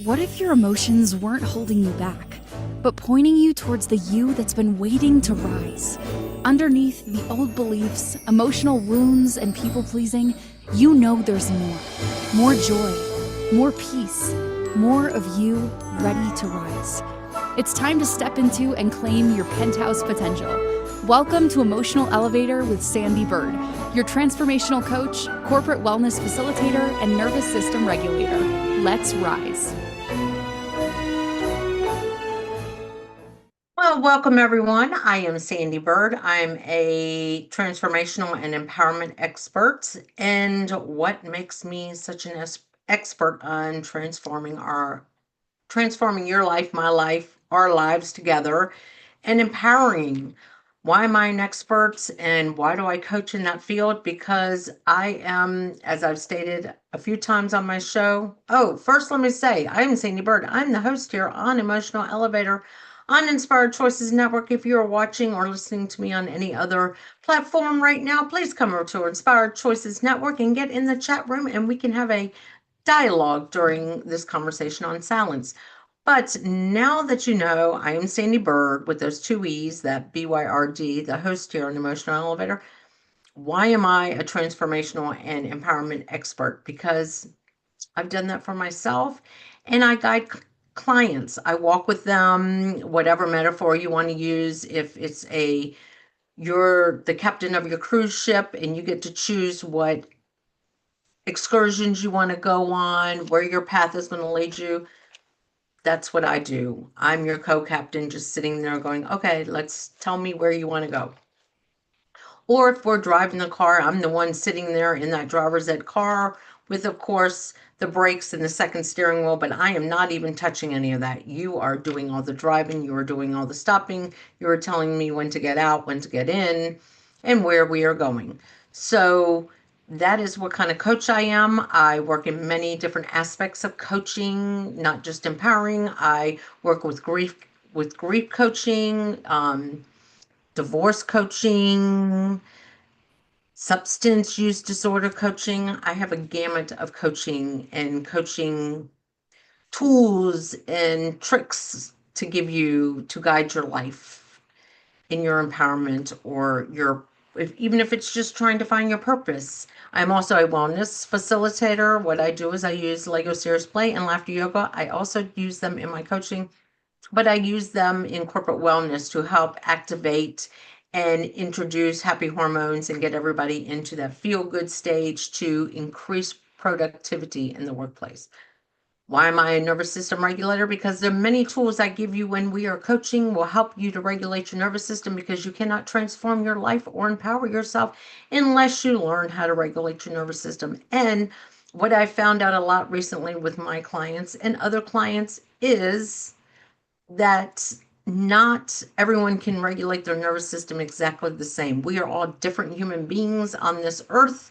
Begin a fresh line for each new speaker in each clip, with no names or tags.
What if your emotions weren't holding you back, but pointing you towards the you that's been waiting to rise? Underneath the old beliefs, emotional wounds, and people-pleasing, you know there's more. More joy, more peace, more of you ready to rise. It's time to step into and claim your penthouse potential. Welcome to Emotional Elevator with Sandee Byrd, your transformational coach, corporate wellness facilitator, and nervous system regulator. Let's rise.
Well, welcome everyone. I am Sandee Byrd. I'm a transformational and empowerment expert. And what makes me such an expert on transforming your life, my life, our lives together, and empowering? Why am I an expert and why do I coach in that field? Because I am, as I've stated a few times on my show. First let me say, I am Sandee Byrd. I'm the host here on Emotional Elevator on Inspired Choices Network. If you are watching or listening to me on any other platform right now, please come over to Inspired Choices Network and get in the chat room and we can have a dialogue during this conversation on silence. But now that you know, I am Sandee Byrd with those two E's, that BYRD, the host here on Emotional Elevator. Why am I a transformational and empowerment expert? Because I've done that for myself and I guide clients. I walk with them, whatever metaphor you want to use. If it's you're the captain of your cruise ship and you get to choose what excursions you want to go on, where your path is going to lead you. That's what I do. I'm your co-captain, just sitting there going, okay, tell me where you want to go. Or if we're driving the car, I'm the one sitting there in that driver's ed car with, of course, the brakes and the second steering wheel, but I am not even touching any of that. You are doing all the driving. You are doing all the stopping. You are telling me when to get out, when to get in, and where we are going. So that is what kind of coach I am. I work in many different aspects of coaching, not just empowering. I work with grief coaching, divorce coaching, substance use disorder coaching. I have a gamut of coaching and coaching tools and tricks to give you to guide your life in your empowerment or even if it's just trying to find your purpose. I'm also a wellness facilitator. What I do is I use Lego Serious Play and Laughter Yoga. I also use them in my coaching, but I use them in corporate wellness to help activate and introduce happy hormones and get everybody into that feel-good stage to increase productivity in the workplace. Why am I a nervous system regulator? Because there are many tools I give you when we are coaching will help you to regulate your nervous system, because you cannot transform your life or empower yourself unless you learn how to regulate your nervous system. And what I found out a lot recently with my clients and other clients is that not everyone can regulate their nervous system exactly the same. We are all different human beings on this earth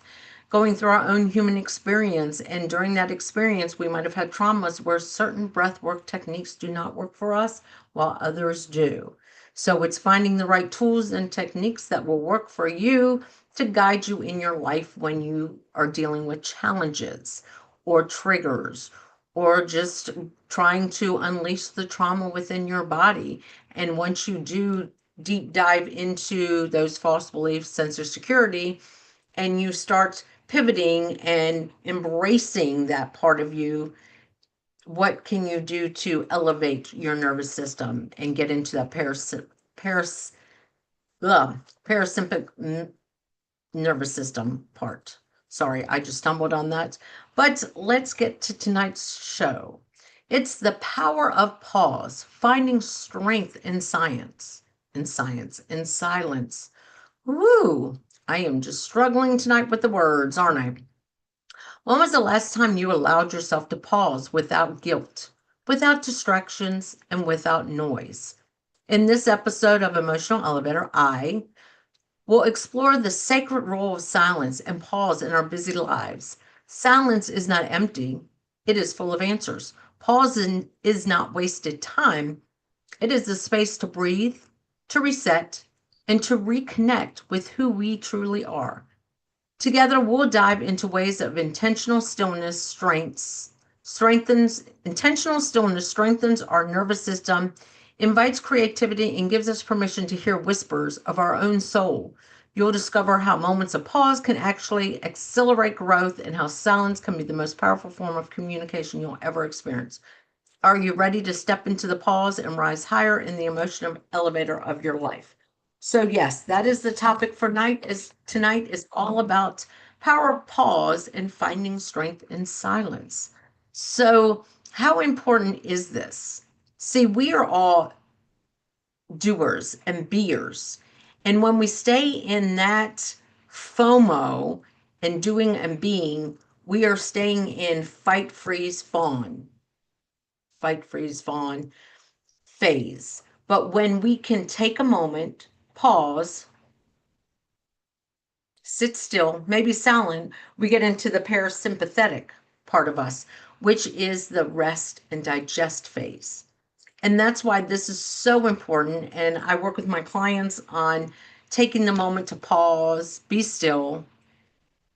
going through our own human experience. And during that experience, we might have had traumas where certain breath work techniques do not work for us while others do. So it's finding the right tools and techniques that will work for you to guide you in your life when you are dealing with challenges or triggers, or just trying to unleash the trauma within your body. And once you do deep dive into those false beliefs, sense of security, and you start pivoting and embracing that part of you, what can you do to elevate your nervous system and get into that parasympathetic nervous system part? Sorry, I just stumbled on that. But let's get to tonight's show. It's the power of pause, finding strength in science, in silence. Woo! I am just struggling tonight with the words, aren't I? When was the last time you allowed yourself to pause without guilt, without distractions, and without noise? In this episode of Emotional Elevator, I will explore the sacred role of silence and pause in our busy lives. Silence is not empty, it is full of answers. Pause is not wasted time, it is the space to breathe, to reset, and to reconnect with who we truly are. Together, we'll dive into ways of intentional stillness, strengths, Intentional stillness strengthens our nervous system, invites creativity, and gives us permission to hear whispers of our own soul. You'll discover how moments of pause can actually accelerate growth and how silence can be the most powerful form of communication you'll ever experience. Are you ready to step into the pause and rise higher in the emotional elevator of your life? So yes, that is the topic for tonight is all about power of pause and finding strength in silence. So how important is this? See, we are all doers and beers. And when we stay in that FOMO and doing and being, we are staying in fight, freeze, fawn phase. But when we can take a moment, pause, sit still, maybe silent, we get into the parasympathetic part of us, which is the rest and digest phase. And that's why this is so important. And I work with my clients on taking the moment to pause, be still,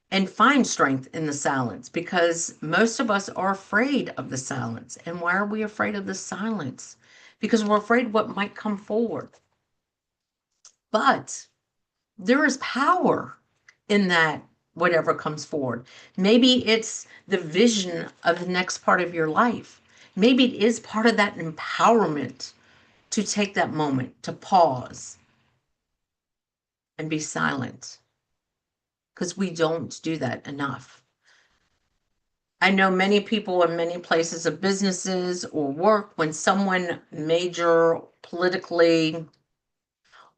and find strength in the silence because most of us are afraid of the silence. And why are we afraid of the silence? Because we're afraid what might come forward. But there is power in that, whatever comes forward. Maybe it's the vision of the next part of your life. Maybe it is part of that empowerment to take that moment to pause and be silent because we don't do that enough. I know many people in many places of businesses or work, when someone major politically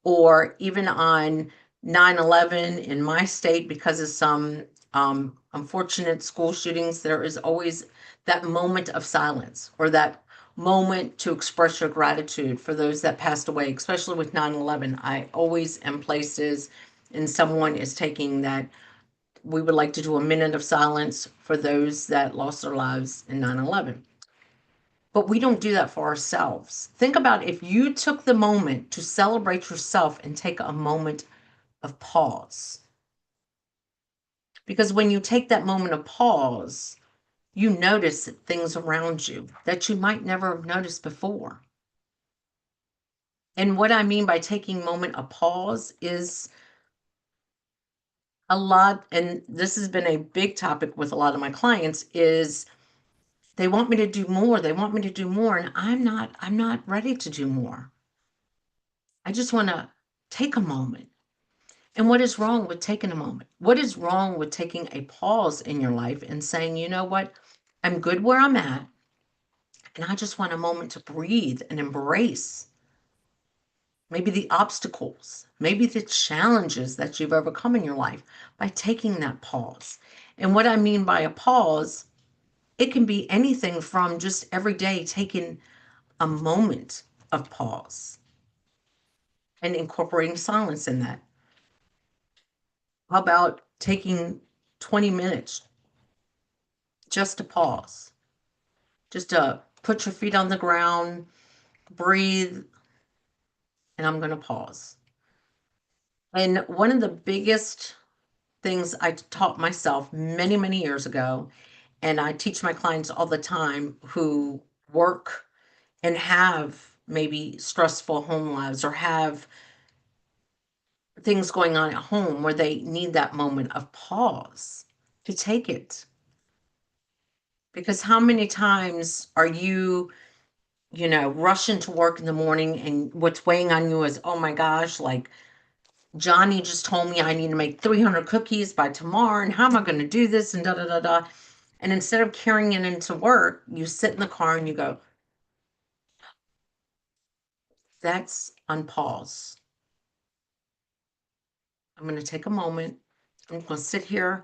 or even on 9/11 in my state, because of some unfortunate school shootings, there is always that moment of silence or that moment to express your gratitude for those that passed away, especially with 9/11. I always am places and someone is taking that. We would like to do a minute of silence for those that lost their lives in 9/11. But we don't do that for ourselves. Think about if you took the moment to celebrate yourself and take a moment of pause. Because when you take that moment of pause, you notice things around you that you might never have noticed before. And what I mean by taking moment of pause is a lot, and this has been a big topic with a lot of my clients, is they want me to do more. They want me to do more. And I'm not ready to do more. I just want to take a moment. And what is wrong with taking a moment? What is wrong with taking a pause in your life and saying, you know what? I'm good where I'm at. And I just want a moment to breathe and embrace maybe the obstacles, maybe the challenges that you've overcome in your life by taking that pause. And what I mean by a pause, it can be anything from just every day taking a moment of pause and incorporating silence in that. How about taking 20 minutes just to pause, just to put your feet on the ground, breathe, and I'm going to pause. And one of the biggest things I taught myself many, many years ago, and I teach my clients all the time who work and have maybe stressful home lives or have things going on at home where they need that moment of pause to take it. Because how many times are you rushing to work in the morning and what's weighing on you is, oh my gosh, like Johnny just told me I need to make 300 cookies by tomorrow, and how am I going to do this? And da da da da. And instead of carrying it into work, you sit in the car and you go, that's unpause. I'm going to take a moment. I'm going to sit here.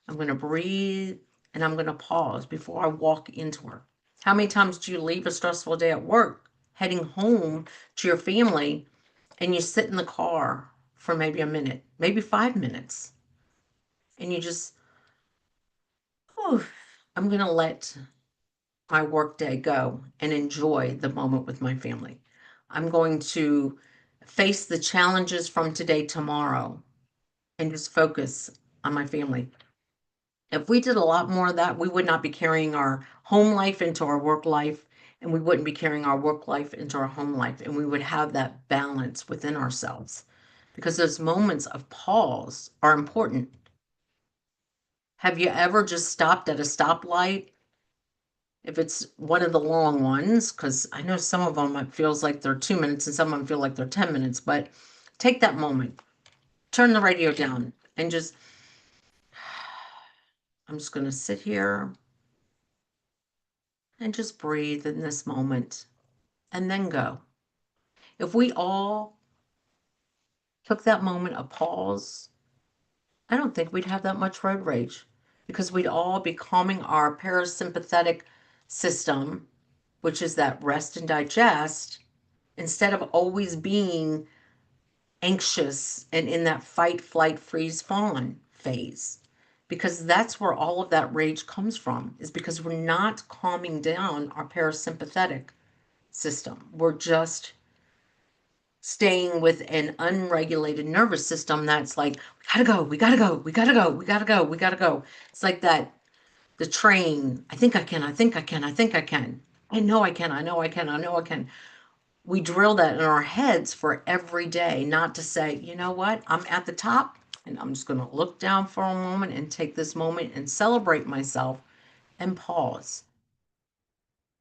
I'm going to breathe and I'm going to pause before I walk into work. How many times do you leave a stressful day at work, heading home to your family, and you sit in the car for maybe a minute, maybe 5 minutes, and you just, oh, I'm going to let my work day go and enjoy the moment with my family. I'm going to face the challenges from today tomorrow and just focus on my family If we did a lot more of that, we would not be carrying our home life into our work life, and we wouldn't be carrying our work life into our home life, and we would have that balance within ourselves. Because those moments of pause are important. Have you ever just stopped at a stoplight? If it's one of the long ones, because I know some of them it feels like they're 2 minutes and some of them feel like they're 10 minutes, but take that moment, turn the radio down, and just, I'm just going to sit here and just breathe in this moment and then go. If we all took that moment of pause, I don't think we'd have that much road rage because we'd all be calming our parasympathetic system, which is that rest and digest, instead of always being anxious and in that fight, flight, freeze, fawn phase. Because that's where all of that rage comes from, is because we're not calming down our parasympathetic system. We're just staying with an unregulated nervous system that's like, we gotta go, we gotta go, we gotta go, we gotta go, we gotta go. It's like that, the train, I think I can, I think I can, I think I can. I know I can, I know I can, I know I can. We drill that in our heads for every day, not to say, you know what, I'm at the top and I'm just gonna look down for a moment and take this moment and celebrate myself and pause.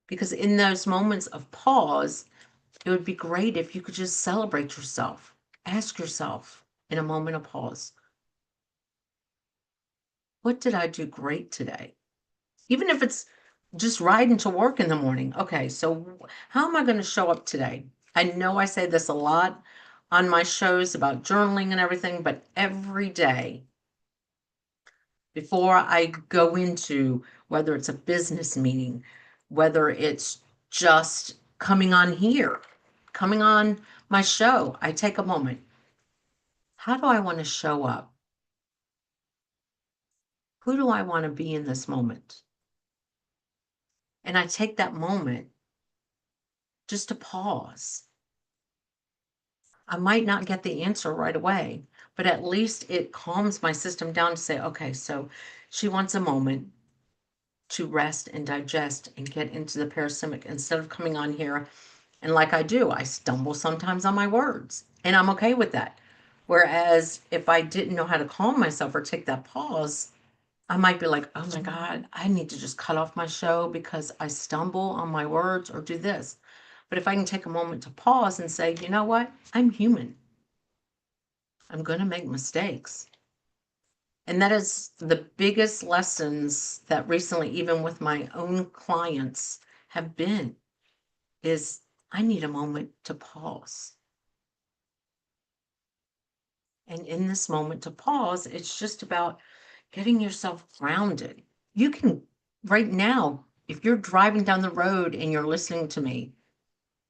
Because in those moments of pause, it would be great if you could just celebrate yourself. Ask yourself in a moment of pause, what did I do great today? Even if it's just riding to work in the morning. Okay, so how am I going to show up today? I know I say this a lot on my shows about journaling and everything, but every day before I go into whether it's a business meeting, whether it's just coming on here, coming on my show, I take a moment. How do I want to show up? Who do I want to be in this moment? And I take that moment just to pause. I might not get the answer right away, but at least it calms my system down to say, okay, so she wants a moment to rest and digest and get into the parasympathetic instead of coming on here. And like I do, I stumble sometimes on my words, and I'm okay with that. Whereas if I didn't know how to calm myself or take that pause, I might be like, oh my God, I need to just cut off my show because I stumble on my words or do this. But if I can take a moment to pause and say, you know what? I'm human. I'm going to make mistakes. And that is the biggest lessons that recently, even with my own clients, have been is I need a moment to pause. And in this moment to pause, it's just about getting yourself grounded. You can, right now, if you're driving down the road and you're listening to me,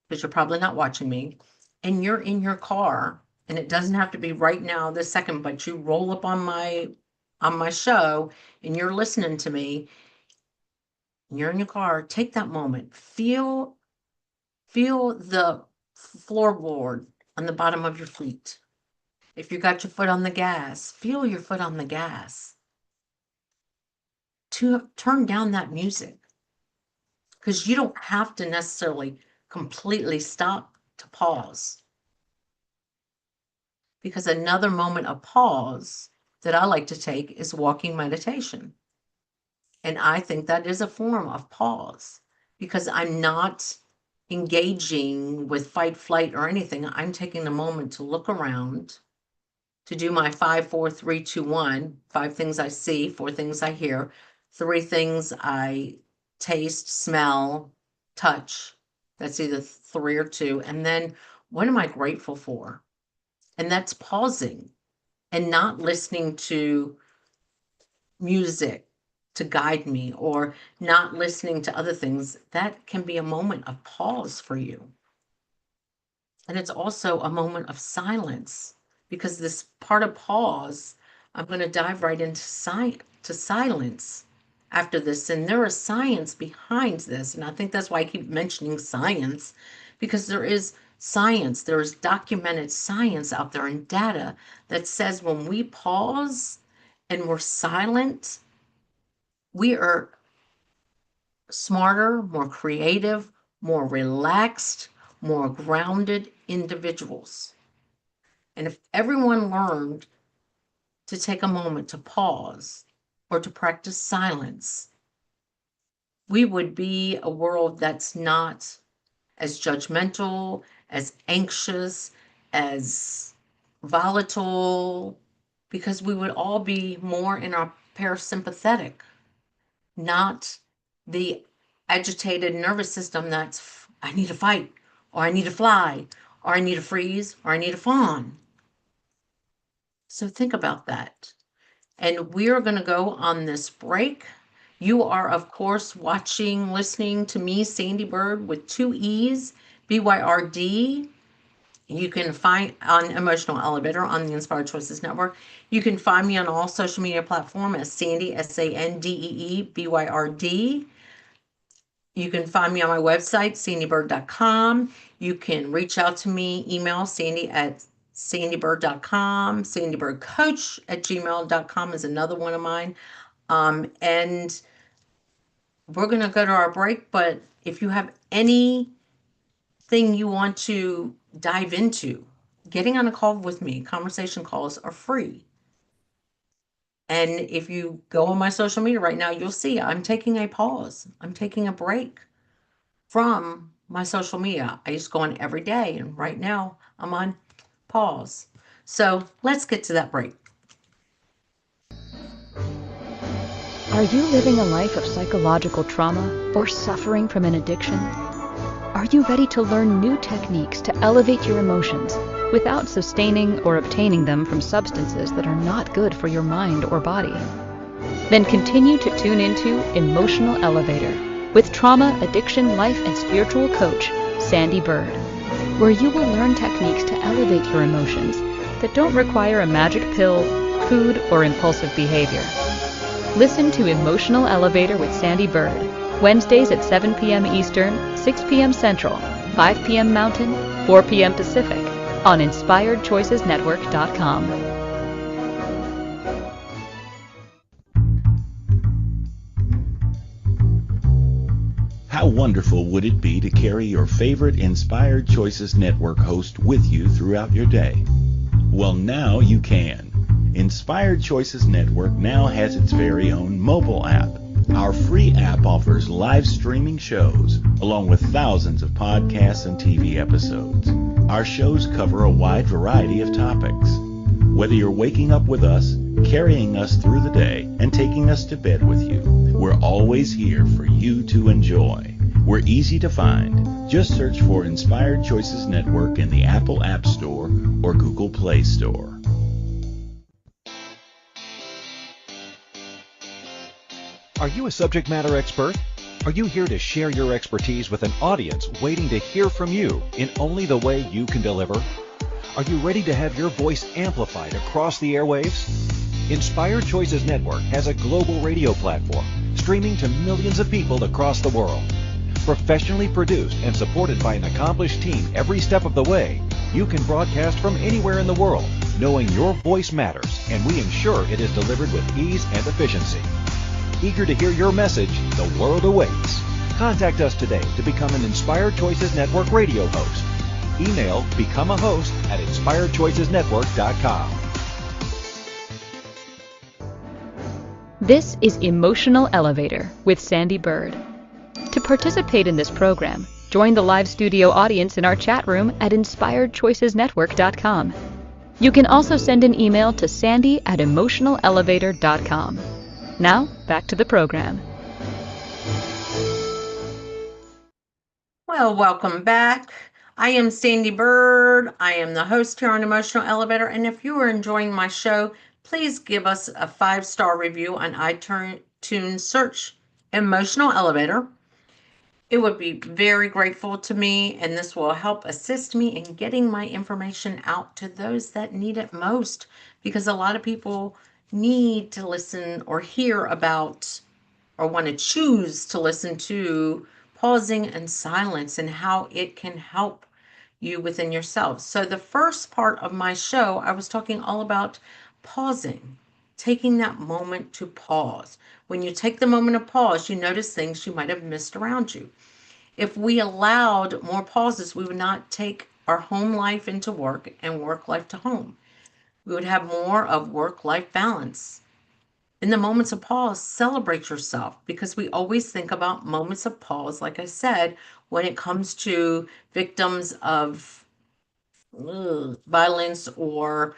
because you're probably not watching me, and you're in your car, and it doesn't have to be right now, this second, but you roll up on my show and you're listening to me, and you're in your car, take that moment. Feel the floorboard on the bottom of your feet. If you got your foot on the gas, feel your foot on the gas. To turn down that music, because you don't have to necessarily completely stop to pause. Because another moment of pause that I like to take is walking meditation. And I think that is a form of pause because I'm not engaging with fight, flight, or anything. I'm taking a moment to look around, to do my 5, 4, 3, 2, 1. 5 things I see, 4 things I hear, 3 things I taste, smell, touch. That's either 3 or 2. And then what am I grateful for? And that's pausing and not listening to music to guide me or not listening to other things. That can be a moment of pause for you. And it's also a moment of silence because this part of pause, I'm going to dive right into silence after this. And there is science behind this. And I think that's why I keep mentioning science, because there is science, there is documented science out there and data that says when we pause and we're silent, We are smarter, more creative, more relaxed, more grounded individuals. And if everyone learned to take a moment to pause or to practice silence, we would be a world that's not as judgmental, as anxious, as volatile, because we would all be more in our parasympathetic, not the agitated nervous system that's, I need to fight, or I need to fly, or I need to freeze, or I need to fawn. So think about that. And we are going to go on this break. You are, of course, watching, listening to me, Sandee Byrd, with two E's, BYRD. You can find on Emotional Elevator on the Inspired Choices Network. You can find me on all social media platforms as Sandee, SANDEE, BYRD. You can find me on my website, sandeebyrd.com. You can reach out to me, email Sandee at sandeebyrd.com. Sandeebyrdcoach at gmail.com is another one of mine. And we're going to go to our break, but if you have anything you want to dive into, getting on a call with me, conversation calls are free. And if you go on my social media right now, you'll see I'm taking a pause. I'm taking a break from my social media. I used to go on every day, and right now I'm on pause. So let's get to that break.
Are you living a life of psychological trauma or suffering from an addiction? Are you ready to learn new techniques to elevate your emotions without sustaining or obtaining them from substances that are not good for your mind or body? Then continue to tune into Emotional Elevator with trauma, addiction, life, and spiritual coach, Sandee Byrd, where you will learn techniques to elevate your emotions that don't require a magic pill, food, or impulsive behavior. Listen to Emotional Elevator with Sandee Byrd, Wednesdays at 7 p.m. Eastern, 6 p.m. Central, 5 p.m. Mountain, 4 p.m. Pacific, on InspiredChoicesNetwork.com.
How wonderful would it be to carry your favorite Inspired Choices Network host with you throughout your day? Well, now you can. Inspired Choices Network now has its very own mobile app. Our free app offers live streaming shows, along with thousands of podcasts and TV episodes. Our shows cover a wide variety of topics. Whether you're waking up with us, carrying us through the day, and taking us to bed with you, we're always here for you to enjoy. We're easy to find. Just search for Inspired Choices Network in the Apple App Store or Google Play Store.
Are you a subject matter expert? Are you here to share your expertise with an audience waiting to hear from you in only the way you can deliver? Are you ready to have your voice amplified across the airwaves? Inspired Choices Network has a global radio platform streaming to millions of people across the world. Professionally produced and supported by an accomplished team every step of the way, you can broadcast from anywhere in the world, knowing your voice matters, and we ensure it is delivered with ease and efficiency. Eager to hear your message, the world awaits. Contact us today to become an Inspired Choices Network radio host. Email becomeahost@inspiredchoicesnetwork.com.
This is Emotional Elevator with Sandee Byrd. To participate in this program, join the live studio audience in our chat room at inspiredchoicesnetwork.com. You can also send an email to sandy@emotionalelevator.com. Now, back to the program.
Well, welcome back. I am Sandee Byrd. I am the host here on Emotional Elevator. And if you are enjoying my show, please give us a 5-star review on iTunes. Search Emotional Elevator. It would be very grateful to me, and this will help assist me in getting my information out to those that need it most, because a lot of people need to listen or hear about or want to choose to listen to pausing and silence and how it can help you within yourself. So the first part of my show, I was talking all about pausing. taking that moment to pause. When you take the moment to pause, you notice things you might have missed around you. If we allowed more pauses, we would not take our home life into work and work life to home. We would have more of work life balance. In the moments of pause, celebrate yourself, because we always think about moments of pause, like I said, when it comes to victims of violence, or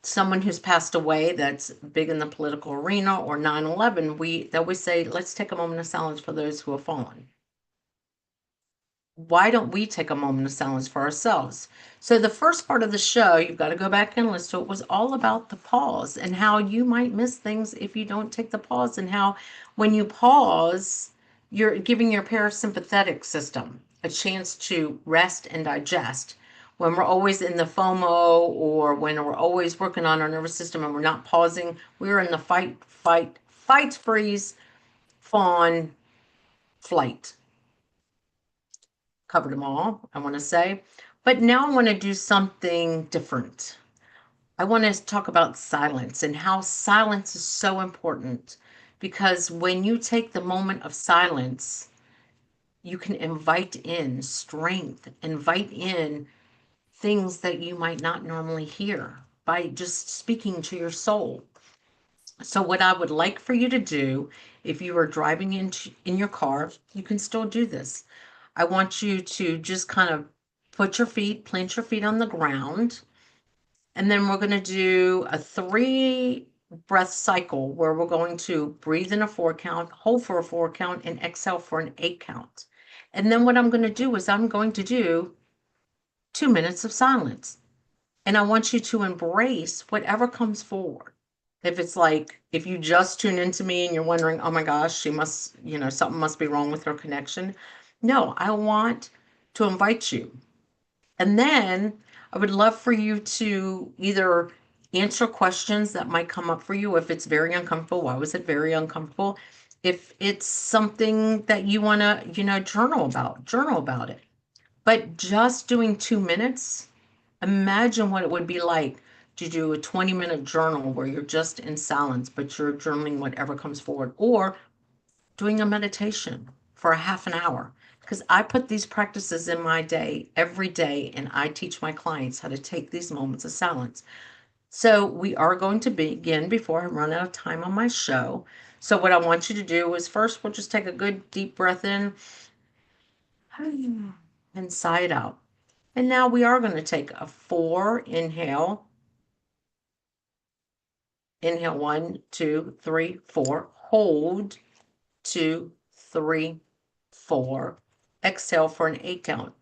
someone who's passed away that's big in the political arena, or 9/11. We always say, let's take a moment of silence for those who have fallen. Why don't we take a moment of silence for ourselves? So the first part of the show, you've got to go back and listen to it, was all about the pause and how you might miss things if you don't take the pause, and how when you pause, you're giving your parasympathetic system a chance to rest and digest. When we're always in the FOMO, or when we're always working on our nervous system and we're not pausing, we're in the fight, freeze, fawn, flight. Covered them all, I want to say. But now I want to do something different. I want to talk about silence and how silence is so important, because when you take the moment of silence, you can invite in strength, invite in things that you might not normally hear by just speaking to your soul. So what I would like for you to do, if you are driving in your car, you can still do this. I want you to just kind of plant your feet on the ground, and then we're going to do a 3 breath cycle where we're going to breathe in a 4 count, hold for a 4 count, and exhale for an 8 count. And then what I'm going to do is I'm going to do 2 minutes of silence. And I want you to embrace whatever comes forward. If it's like, if you just tune into me and you're wondering, oh my gosh, she must, something must be wrong with her connection. No, I want to invite you. And then I would love for you to either answer questions that might come up for you. If it's very uncomfortable, why was it very uncomfortable? If it's something that you want to, journal about it. But just doing 2 minutes, imagine what it would be like to do a 20-minute journal where you're just in silence, but you're journaling whatever comes forward, or doing a meditation for a half an hour. Because I put these practices in my day every day, and I teach my clients how to take these moments of silence. So we are going to begin before I run out of time on my show. So what I want you to do is, first, we'll just take a good deep breath in and sigh it out. And now we are going to take a 4 inhale. Inhale, 1, 2, 3, 4. Hold, 2, 3, 4. Exhale for an 8 count.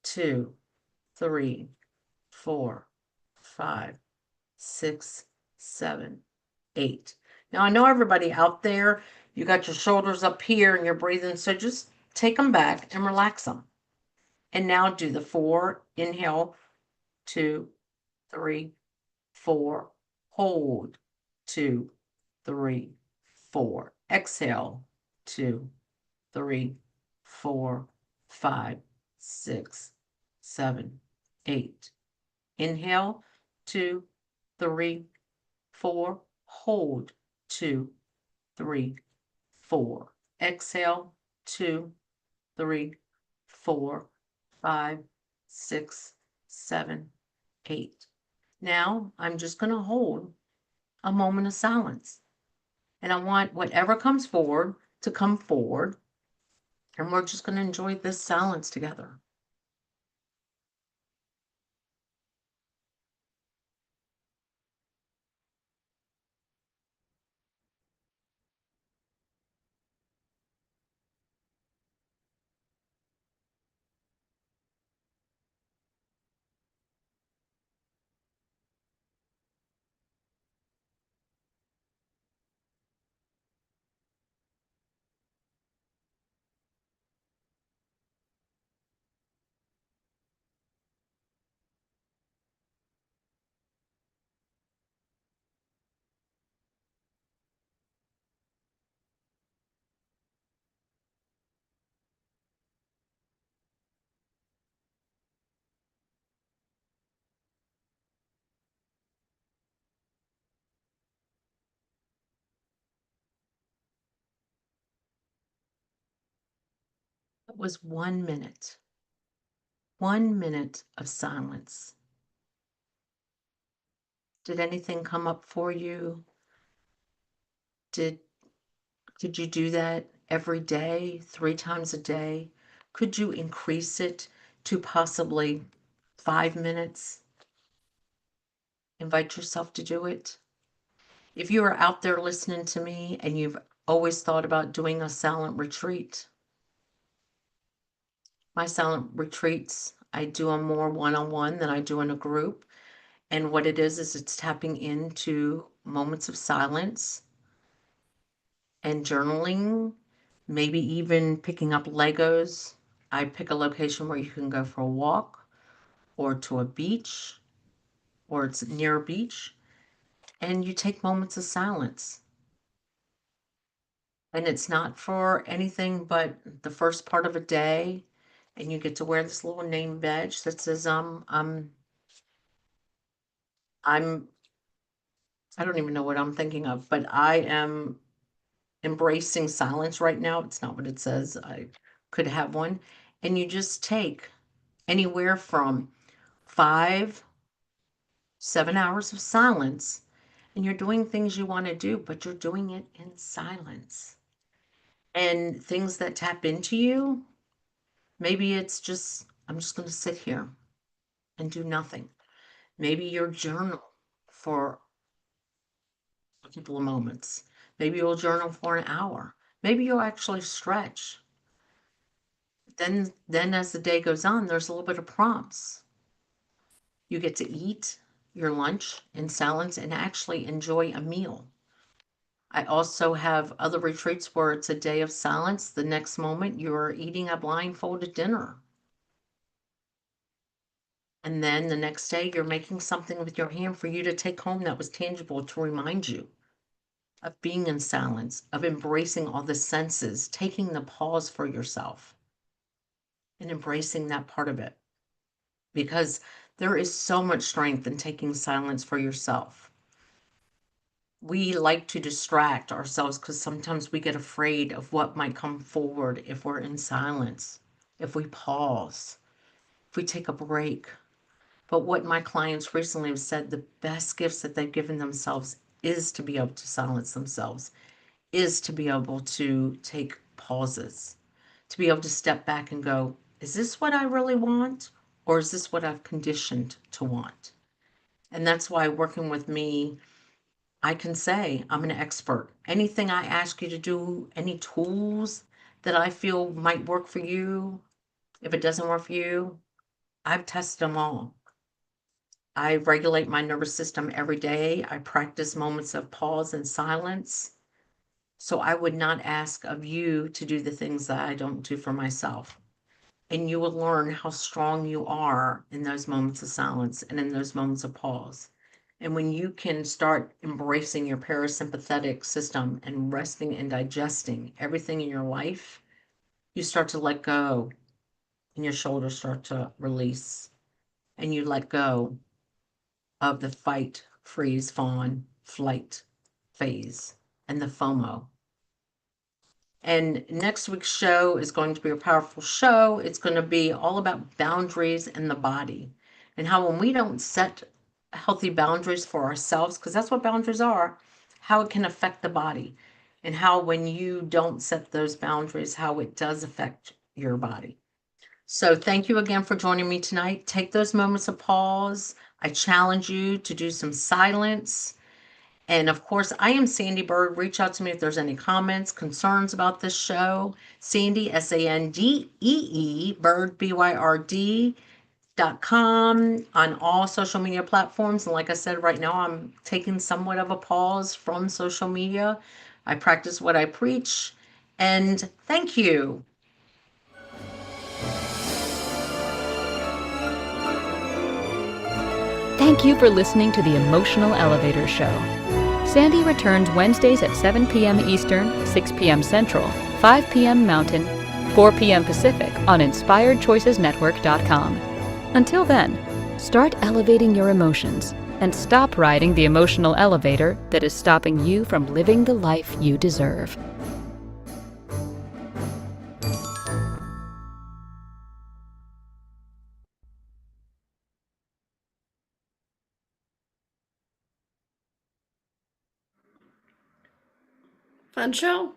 2, 3, 4, 5, 6, 7, 8. Now I know everybody out there, you got your shoulders up here and you're breathing, so just take them back and relax them. And now do the 4. Inhale, 2, 3, 4. Hold, 2, 3, 4. Exhale, 2, 3, 4, 5, 6, 7, 8. Inhale, 2, 3, 4. Hold, 2, 3, 4. Exhale, 2, 3, 4, 5, 6, 7, 8. Now I'm just going to hold a moment of silence. And I want whatever comes forward to come forward. And we're just going to enjoy this silence together. was 1 minute. 1 minute of silence. Did anything come up for you? Did you do that every day, 3 times a day? Could you increase it to possibly 5 minutes? Invite yourself to do it. If you are out there listening to me and you've always thought about doing a silent retreat, my silent retreats, I do them more one-on-one than I do in a group. And what it is it's tapping into moments of silence and journaling, maybe even picking up Legos. I pick a location where you can go for a walk or to a beach or it's near a beach, and you take moments of silence. And it's not for anything but the first part of a day, and you get to wear this little name badge that says I don't even know what I'm thinking of, but I am embracing silence right now. It's not what it says. I could have one. And you just take anywhere from 5, 7 hours of silence, and you're doing things you want to do, but you're doing it in silence. And things that tap into you, maybe it's just, I'm just going to sit here and do nothing. Maybe your journal for a couple of moments. Maybe you'll journal for an hour. Maybe you'll actually stretch. Then as the day goes on, there's a little bit of prompts. You get to eat your lunch in silence and actually enjoy a meal. I also have other retreats where it's a day of silence. The next moment you're eating a blindfolded dinner. And then the next day you're making something with your hand for you to take home that was tangible to remind you of being in silence, of embracing all the senses, taking the pause for yourself and embracing that part of it. Because there is so much strength in taking silence for yourself. We like to distract ourselves because sometimes we get afraid of what might come forward if we're in silence, if we pause, if we take a break. But what my clients recently have said, the best gifts that they've given themselves is to be able to silence themselves, is to be able to take pauses, to be able to step back and go, is this what I really want? Or is this what I've conditioned to want? And that's why working with me, I can say I'm an expert. Anything I ask you to do, any tools that I feel might work for you, if it doesn't work for you, I've tested them all. I regulate my nervous system every day. I practice moments of pause and silence. So I would not ask of you to do the things that I don't do for myself. And you will learn how strong you are in those moments of silence and in those moments of pause. And when you can start embracing your parasympathetic system and resting and digesting everything in your life, you start to let go and your shoulders start to release and you let go of the fight, freeze, fawn, flight phase and the FOMO. And next week's show is going to be a powerful show. It's going to be all about boundaries in the body and how when we don't set healthy boundaries for ourselves, because that's what boundaries are, how it can affect the body and how when you don't set those boundaries, how it does affect your body. So thank you again for joining me tonight. Take those moments of pause. I challenge you to do some silence. And of course, I am Sandee Byrd. Reach out to me if there's any comments, concerns about this show. Sandee, Sandee, Byrd, BYRD.com on all social media platforms. And like I said, right now I'm taking somewhat of a pause from social media. I practice what I preach. And thank you.
Thank you for listening to the Emotional Elevator Show. Sandee returns Wednesdays at 7 p.m. Eastern, 6 p.m. Central, 5 p.m. Mountain, 4 p.m. Pacific on InspiredChoicesNetwork.com. Until then, start elevating your emotions and stop riding the emotional elevator that is stopping you from living the life you deserve.
Poncho?